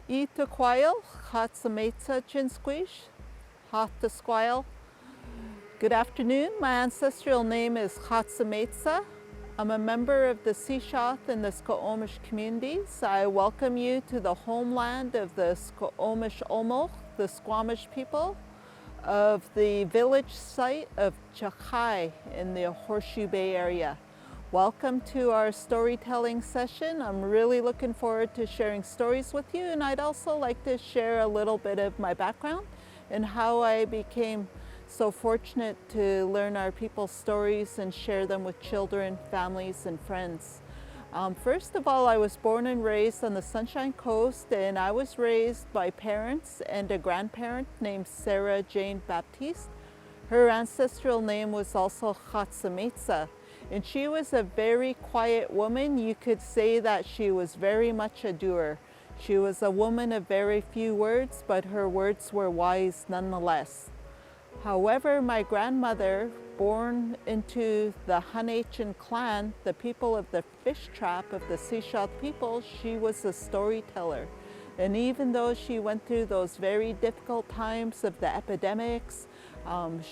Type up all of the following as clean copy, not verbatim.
Itaquile, Hatsametsa Chinsquish, Hatasquile. Good afternoon. My ancestral name is Hatsametsa. I'm a member of the Sishath and the Sko'omish communities. I welcome you to the homeland of the Sko'omish Omoch, the Squamish people, of the village site of Chakai in the Horseshoe Bay area. Welcome to our storytelling session. I'm really looking forward to sharing stories with you, and I'd also like to share a little bit of my background and how I became so fortunate to learn our people's stories and share them with children, families, and friends. First of all, I was born and raised on the Sunshine Coast, and I was raised by parents and a grandparent named Sarah Jane Baptiste. Her ancestral name was also Hatsametsa, and she was a very quiet woman. You could say that she was very much a doer. She was a woman of very few words, but her words were wise nonetheless. However, my grandmother, born into the Hanachin clan, the people of the fish trap of the Sishath people, she was a storyteller. And even though she went through those very difficult times of the epidemics,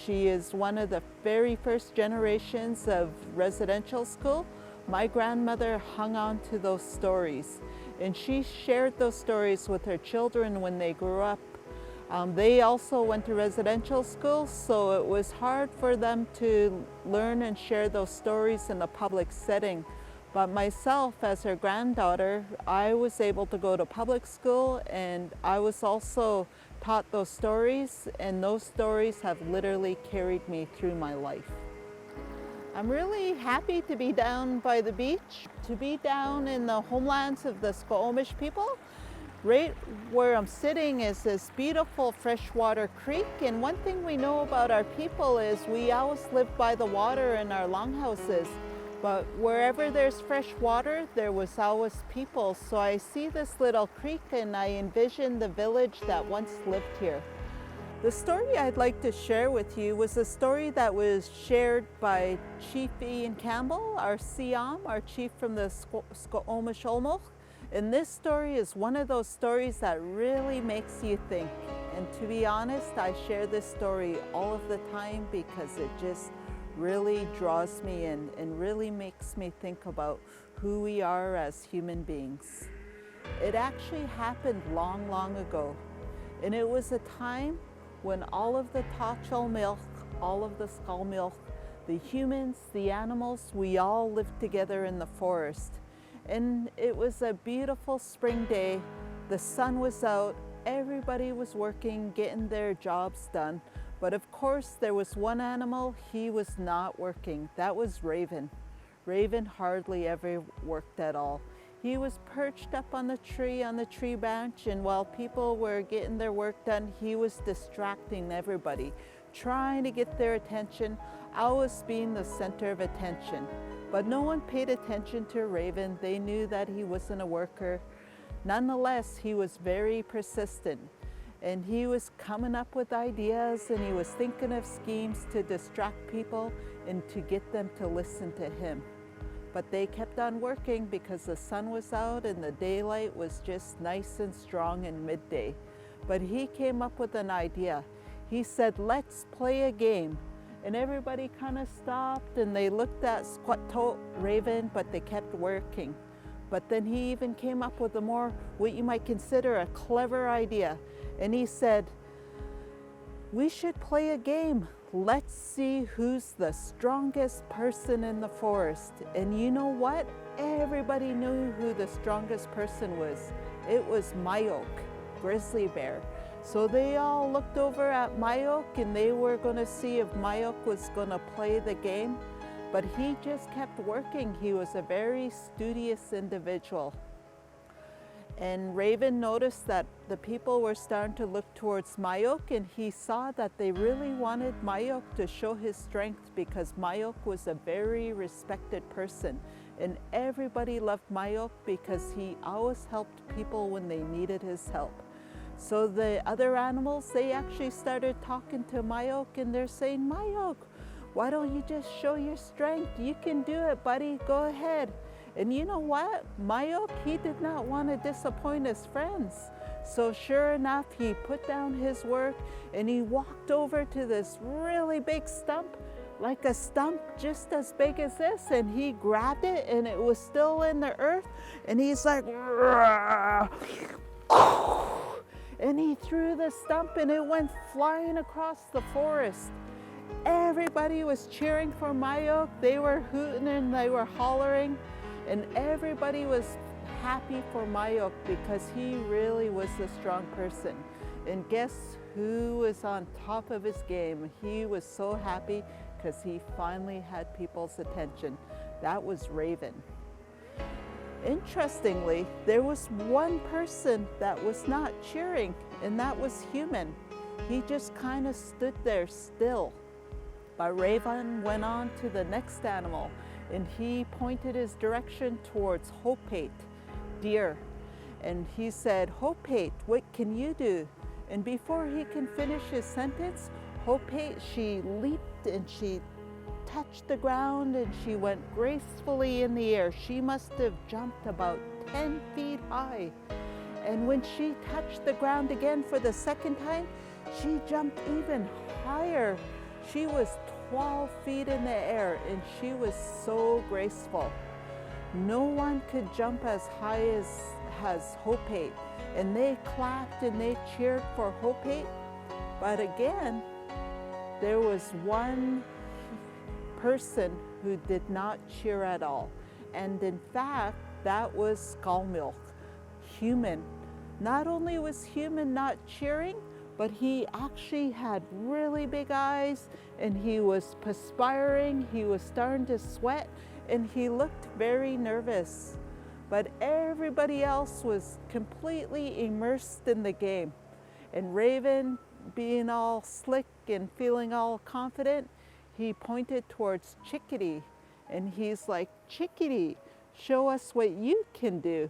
she is one of the very first generations of residential school. My grandmother hung on to those stories, and she shared those stories with her children when they grew up. They also went to residential school, so it was hard for them to learn and share those stories in a public setting. But myself, as her granddaughter, I was able to go to public school, and I was also taught those stories, and those stories have literally carried me through my life. I'm really happy to be down by the beach, to be down in the homelands of the Sko'omish people. Right where I'm sitting is this beautiful freshwater creek, and one thing we know about our people is we always live by the water in our longhouses, but wherever there's fresh water, there was always people. So I see this little creek and I envision the village that once lived here. The story I'd like to share with you was a story that was shared by Chief Ian Campbell, our Siam, our chief from the Sko'omish Olmoch. And this story is one of those stories that really makes you think. And to be honest, I share this story all of the time because it just really draws me in and really makes me think about who we are as human beings. It actually happened long, long ago. And it was a time when all of the Tachel milk, all of the skull milk, the humans, the animals, we all lived together in the forest. And it was a beautiful spring day. The sun was out, everybody was working, getting their jobs done. But of course, there was one animal, he was not working. That was Raven. Raven hardly ever worked at all. He was perched up on the tree branch, and while people were getting their work done, he was distracting everybody, trying to get their attention, always being the center of attention. But no one paid attention to Raven. They knew that he wasn't a worker. Nonetheless, he was very persistent, and he was coming up with ideas, and he was thinking of schemes to distract people and to get them to listen to him. But they kept on working because the sun was out and the daylight was just nice and strong in midday. But he came up with an idea. He said, "Let's play a game." And everybody kind of stopped and they looked at Squat-Toed Raven, but they kept working. But then he even came up with a more, what you might consider a clever idea. And he said, "We should play a game. Let's see who's the strongest person in the forest." And you know what? Everybody knew who the strongest person was. It was Mayok, grizzly bear. So they all looked over at Mayok and they were going to see if Mayok was going to play the game. But he just kept working. He was a very studious individual. And Raven noticed that the people were starting to look towards Mayok, and he saw that they really wanted Mayok to show his strength because Mayok was a very respected person. And everybody loved Mayok because he always helped people when they needed his help. So the other animals, they actually started talking to Mayok, and they're saying, "Mayok, why don't you just show your strength? You can do it, buddy, go ahead." And you know what? Mayok, he did not want to disappoint his friends. So sure enough, he put down his work and he walked over to this really big stump, like a stump just as big as this, and he grabbed it and it was still in the earth, and he's like, and he threw the stump and it went flying across the forest. Everybody was cheering for Mayok. They were hooting and they were hollering, and everybody was happy for Mayok because he really was a strong person. And guess who was on top of his game? He was so happy because he finally had people's attention. That was Raven. Interestingly, there was one person that was not cheering, and that was Human. He just kind of stood there still. But Raven went on to the next animal, and he pointed his direction towards Hopate, deer. And he said, Hopate, what can you do? And before he can finish his sentence, Hopate, she leaped and she touched the ground and she went gracefully in the air. She must have jumped about 10 feet high. And when she touched the ground again for the second time, she jumped even higher. She was 12 feet in the air and she was so graceful. No one could jump as high as Hopate, and they clapped and they cheered for Hopate. But again, there was one person who did not cheer at all. And in fact, that was Skullmilk, Human. Not only was Human not cheering, but he actually had really big eyes and he was perspiring, he was starting to sweat, and he looked very nervous. But everybody else was completely immersed in the game. And Raven, being all slick and feeling all confident, he pointed towards Chickadee and he's like, Chickadee, show us what you can do.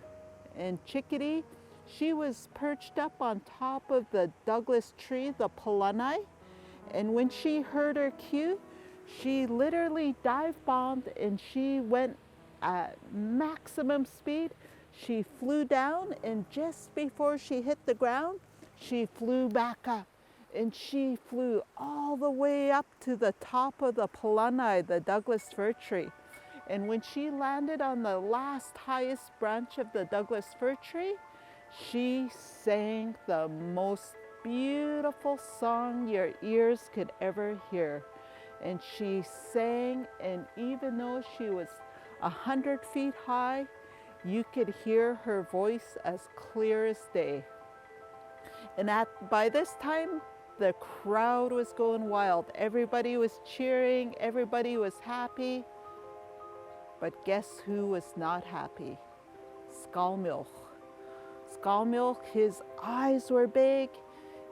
And Chickadee, she was perched up on top of the Douglas tree, the Palanai, and when she heard her cue, she literally dive bombed and she went at maximum speed. She flew down, and just before she hit the ground, she flew back up. And she flew all the way up to the top of the Palanai, the Douglas fir tree. And when she landed on the last highest branch of the Douglas fir tree, she sang the most beautiful song your ears could ever hear. And she sang, and even though she was 100 feet high, you could hear her voice as clear as day. And by this time, the crowd was going wild. Everybody was cheering, everybody was happy. But guess who was not happy? Skullmilk. Skullmilk, his eyes were big,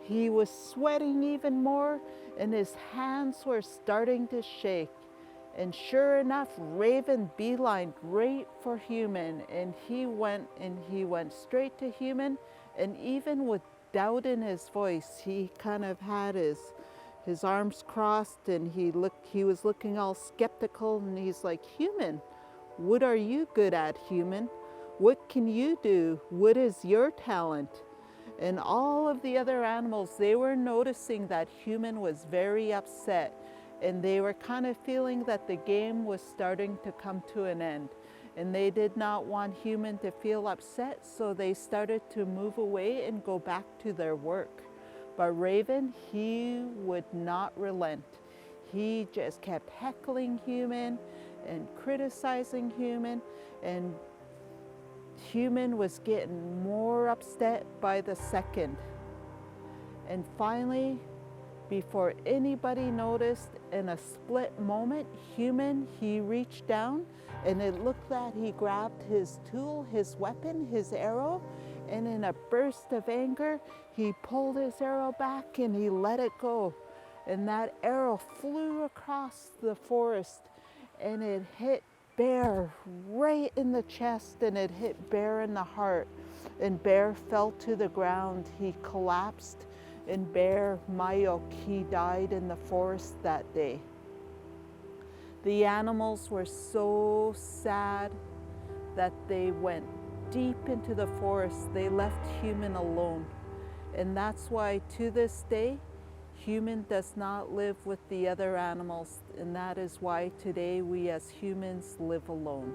he was sweating even more, and his hands were starting to shake. And sure enough, Raven beelined right for Human, and he went straight to Human, and even with doubt in his voice, he kind of had his arms crossed, and he was looking all skeptical, and he's like, Human, what are you good at, Human? What can you do? What is your talent? And all of the other animals, they were noticing that Human was very upset, and they were kind of feeling that the game was starting to come to an end. And they did not want Human to feel upset, so they started to move away and go back to their work. But Raven, he would not relent. He just kept heckling Human and criticizing Human, and Human was getting more upset by the second. And finally, before anybody noticed, in a split moment, Human, he reached down, and it looked that he grabbed his tool, his weapon, his arrow, and in a burst of anger, he pulled his arrow back and he let it go. And that arrow flew across the forest, and it hit Bear right in the chest, and it hit Bear in the heart. And Bear fell to the ground. He collapsed, and Bear, Mayok, he died in the forest that day. The animals were so sad that they went deep into the forest. They left human alone. And that's why to this day, human does not live with the other animals. And that is why today we as humans live alone.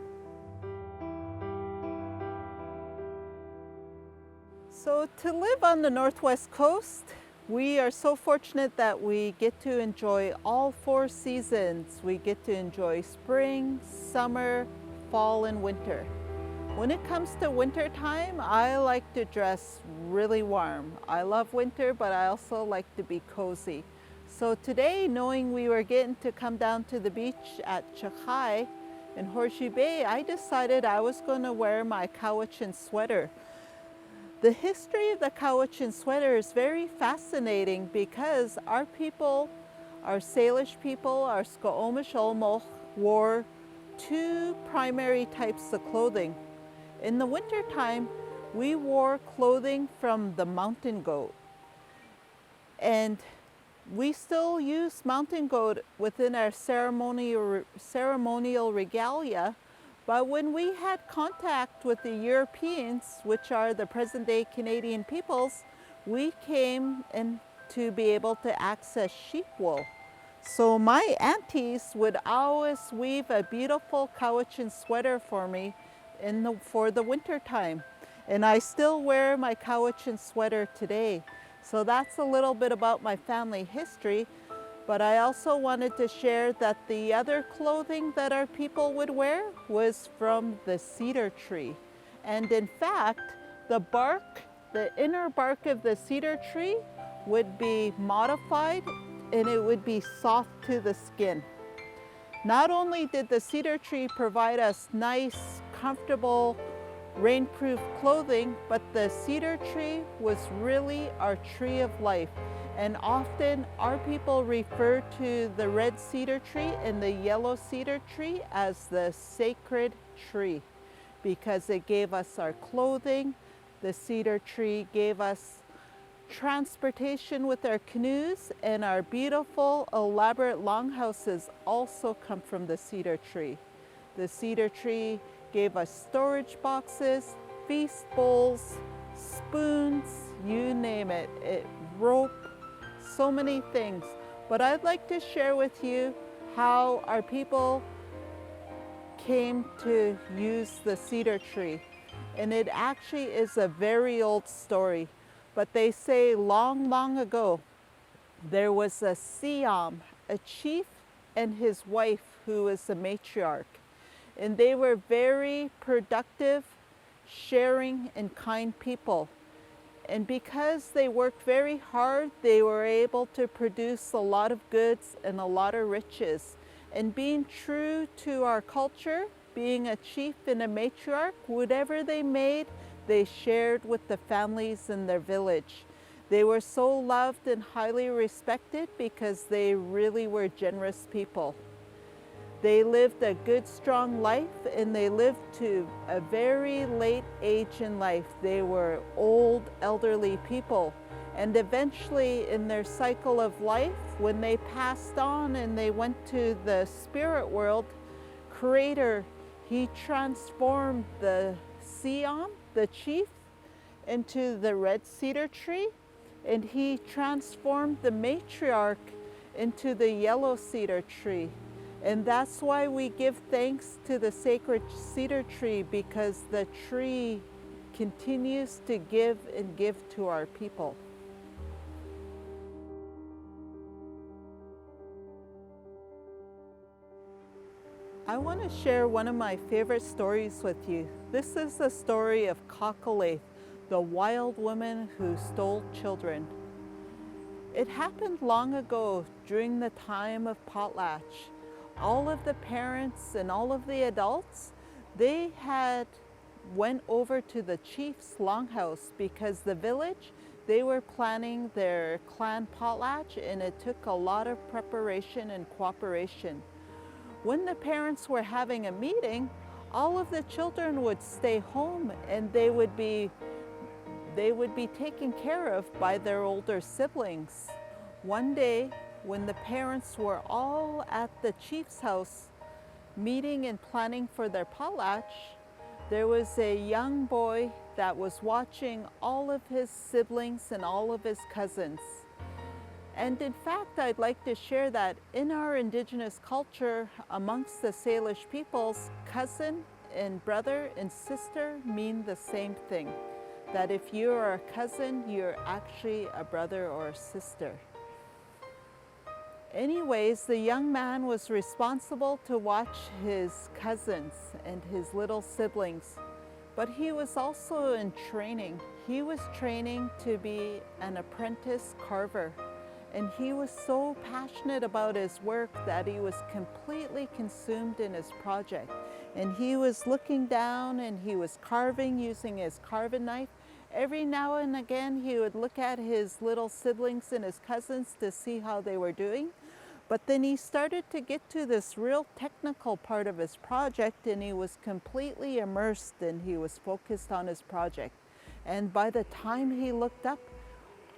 So to live on the Northwest Coast, we are so fortunate that we get to enjoy all 4 seasons. We get to enjoy spring, summer, fall, and winter. When it comes to winter time, I like to dress really warm. I love winter, but I also like to be cozy. So today, knowing we were getting to come down to the beach at Chakai in Horseshoe Bay, I decided I was going to wear my Cowichan sweater. The history of the Cowichan sweater is very fascinating because our people, our Salish people, our Sko'omish Olmok, wore 2 primary types of clothing. In the wintertime, we wore clothing from the mountain goat. And we still use mountain goat within our ceremonial regalia. But when we had contact with the Europeans, which are the present-day Canadian peoples, we came in to be able to access sheep wool. So my aunties would always weave a beautiful Cowichan sweater for me for the winter time. And I still wear my Cowichan sweater today. So that's a little bit about my family history. But I also wanted to share that the other clothing that our people would wear was from the cedar tree. And in fact, the bark, the inner bark of the cedar tree would be modified and it would be soft to the skin. Not only did the cedar tree provide us nice, comfortable, rainproof clothing, but the cedar tree was really our tree of life. And often our people refer to the red cedar tree and the yellow cedar tree as the sacred tree because it gave us our clothing. The cedar tree gave us transportation with our canoes, and our beautiful elaborate longhouses also come from the cedar tree. The cedar tree gave us storage boxes, feast bowls, spoons, you name it, rope, so many things. But I'd like to share with you how our people came to use the cedar tree. And it actually is a very old story. But they say long, long ago, there was a Siam, a chief, and his wife who was a matriarch. And they were very productive, sharing, and kind people. And because they worked very hard, they were able to produce a lot of goods and a lot of riches. And being true to our culture, being a chief and a matriarch, whatever they made, they shared with the families in their village. They were so loved and highly respected because they really were generous people. They lived a good, strong life, and they lived to a very late age in life. They were old, elderly people. And eventually in their cycle of life, when they passed on and they went to the spirit world, Creator, he transformed the Siam, the chief, into the red cedar tree, and he transformed the matriarch into the yellow cedar tree. And that's why we give thanks to the sacred cedar tree, because the tree continues to give and give to our people. I want to share one of my favorite stories with you. This is the story of Kakale, the wild woman who stole children. It happened long ago during the time of potlatch. All of the parents and all of the adults, they had went over to the chief's longhouse because the village, they were planning their clan potlatch, and it took a lot of preparation and cooperation. When the parents were having a meeting, all of the children would stay home and they would be taken care of by their older siblings. One day, when the parents were all at the chief's house meeting and planning for their potlatch, There was a young boy that was watching all of his siblings and all of his cousins. And in fact, I'd like to share that in our indigenous culture, amongst the Salish peoples, cousin and brother and sister mean the same thing. That if you are a cousin, you're actually a brother or a sister. Anyways, the young man was responsible to watch his cousins and his little siblings, but he was also in training. He was training to be an apprentice carver, and he was so passionate about his work that he was completely consumed in his project. And he was looking down and he was carving using his carving knife. Every now and again, he would look at his little siblings and his cousins to see how they were doing. But then he started to get to this real technical part of his project, and he was completely immersed and he was focused on his project. And by the time he looked up,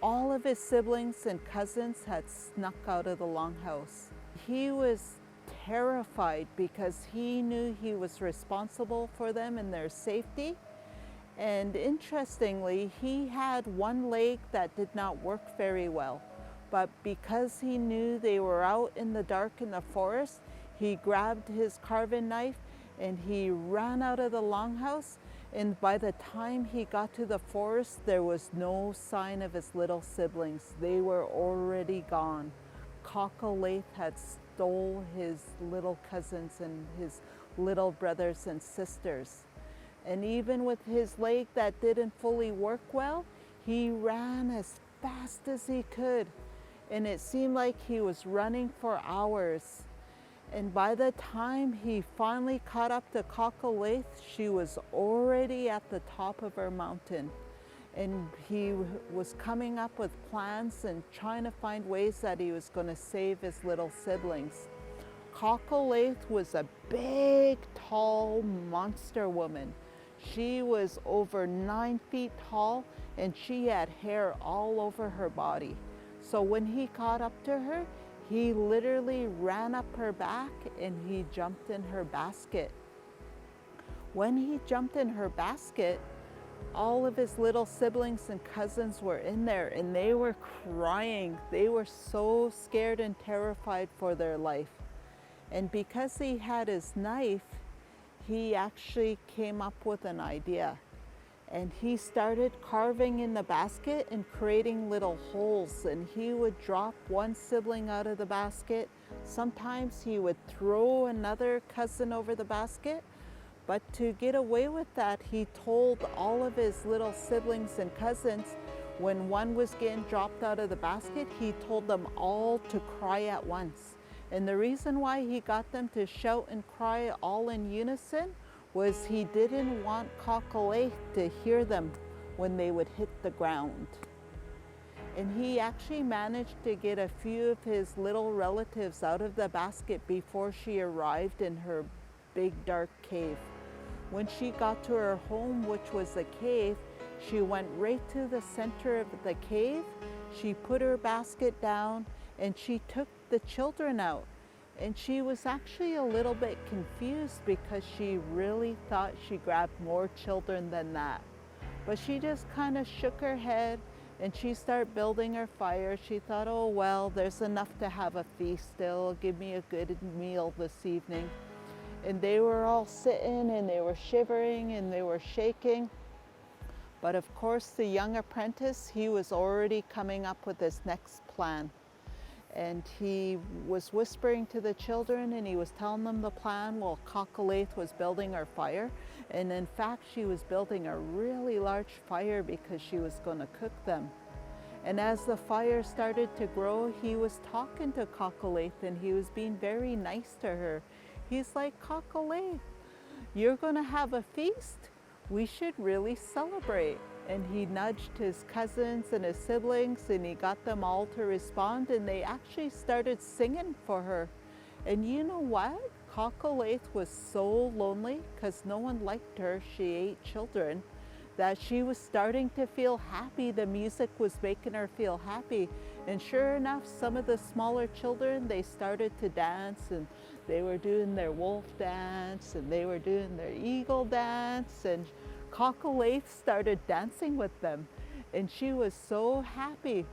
all of his siblings and cousins had snuck out of the longhouse. He was terrified because he knew he was responsible for them and their safety. And interestingly, he had one leg that did not work very well. But because he knew they were out in the dark in the forest, he grabbed his carving knife and he ran out of the longhouse. And by the time he got to the forest, there was no sign of his little siblings. They were already gone. Talaysay had stole his little cousins and his little brothers and sisters. And even with his leg that didn't fully work well, he ran as fast as he could. And it seemed like he was running for hours. And by the time he finally caught up to Talaysay, she was already at the top of her mountain. And he was coming up with plans and trying to find ways that he was going to save his little siblings. Talaysay was a big, tall monster woman. She was over 9 feet tall and she had hair all over her body. So when he caught up to her, he literally ran up her back and he jumped in her basket. When he jumped in her basket, all of his little siblings and cousins were in there and they were crying. They were so scared and terrified for their life. And because he had his knife, he actually came up with an idea. And he started carving in the basket and creating little holes. And he would drop one sibling out of the basket. Sometimes he would throw another cousin over the basket. But to get away with that, he told all of his little siblings and cousins, when one was getting dropped out of the basket, he told them all to cry at once. And the reason why he got them to shout and cry all in unison was he didn't want Talaysay to hear them when they would hit the ground. And he actually managed to get a few of his little relatives out of the basket before she arrived in her big dark cave. When she got to her home, which was a cave, she went right to the center of the cave. She put her basket down and she took the children out. And she was actually a little bit confused because she really thought she grabbed more children than that. But she just kind of shook her head and she started building her fire. She thought, oh well, there's enough to have a feast. They'll give me a good meal this evening. And they were all sitting and they were shivering and they were shaking. But of course, the young apprentice, he was already coming up with his next plan. And he was whispering to the children and he was telling them the plan while Talaysay was building her fire. And in fact, she was building a really large fire because she was going to cook them. And as the fire started to grow, he was talking to Talaysay and he was being very nice to her. He's like, Talaysay, you're going to have a feast? We should really celebrate. And he nudged his cousins and his siblings and he got them all to respond and they actually started singing for her. And you know what? Talaysay was so lonely because no one liked her. She ate children, that she was starting to feel happy. The music was making her feel happy. And sure enough, some of the smaller children, they started to dance and They were doing their wolf dance and they were doing their eagle dance, and Talaysay started dancing with them, and she was so happy.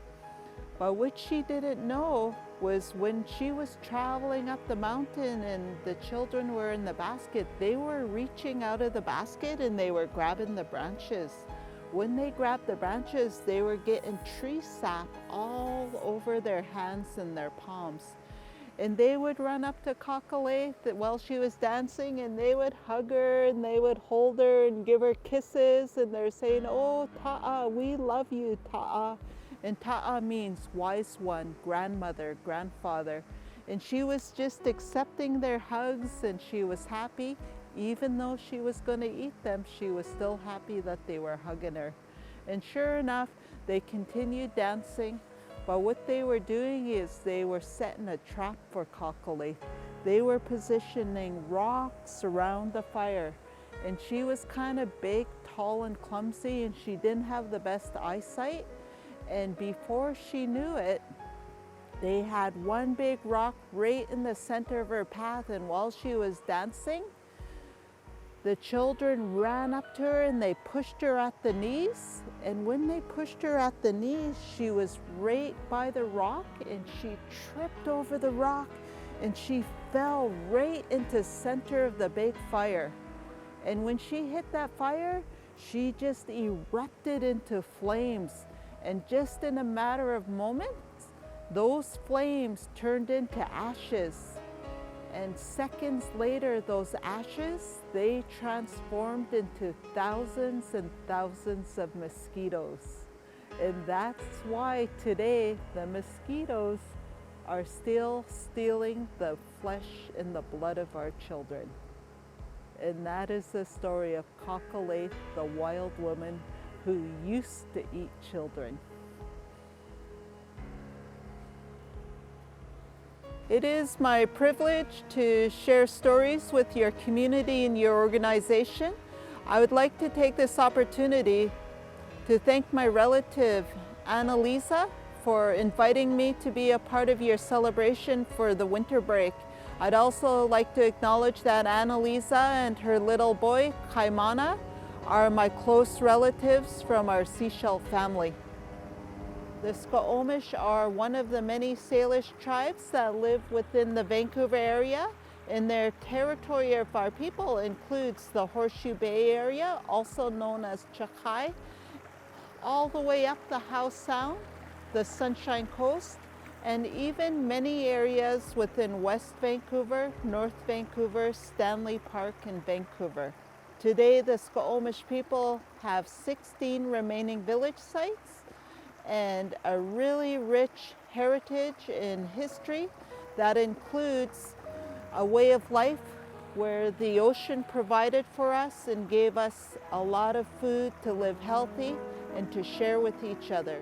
But what she didn't know was when she was traveling up the mountain and the children were in the basket, they were reaching out of the basket and they were grabbing the branches. When they grabbed the branches, they were getting tree sap all over their hands and their palms. And they would run up to Talaysay while she was dancing, and they would hug her and they would hold her and give her kisses, and they're saying, "Oh, Ta'a, we love you, Ta'a." And Ta'a means wise one, grandmother, grandfather. And she was just accepting their hugs, and she was happy. Even though she was going to eat them, she was still happy that they were hugging her. And sure enough, they continued dancing. But what they were doing is they were setting a trap for Talaysay. They were positioning rocks around the fire. And she was kind of big, tall, and clumsy, and she didn't have the best eyesight. And before she knew it, they had one big rock right in the center of her path. And while she was dancing, the children ran up to her and they pushed her at the knees. And when they pushed her at the knees, she was right by the rock, and she tripped over the rock and she fell right into the center of the big fire. And when she hit that fire, she just erupted into flames. And just in a matter of moments, those flames turned into ashes. And seconds later, those ashes, they transformed into thousands and thousands of mosquitoes. And that's why today the mosquitoes are still stealing the flesh and the blood of our children. And that is the story of Talaysay, the wild woman who used to eat children. It is my privilege to share stories with your community and your organization. I would like to take this opportunity to thank my relative, Annalisa, for inviting me to be a part of your celebration for the winter break. I'd also like to acknowledge that Annalisa and her little boy, Kaimana, are my close relatives from our Sechelt family. The Squamish are one of the many Salish tribes that live within the Vancouver area, and their territory of our people includes the Horseshoe Bay area, also known as Chakai, all the way up the Howe Sound, the Sunshine Coast, and even many areas within West Vancouver, North Vancouver, Stanley Park, and Vancouver. Today, the Squamish people have 16 remaining village sites and a really rich heritage and history that includes a way of life where the ocean provided for us and gave us a lot of food to live healthy and to share with each other.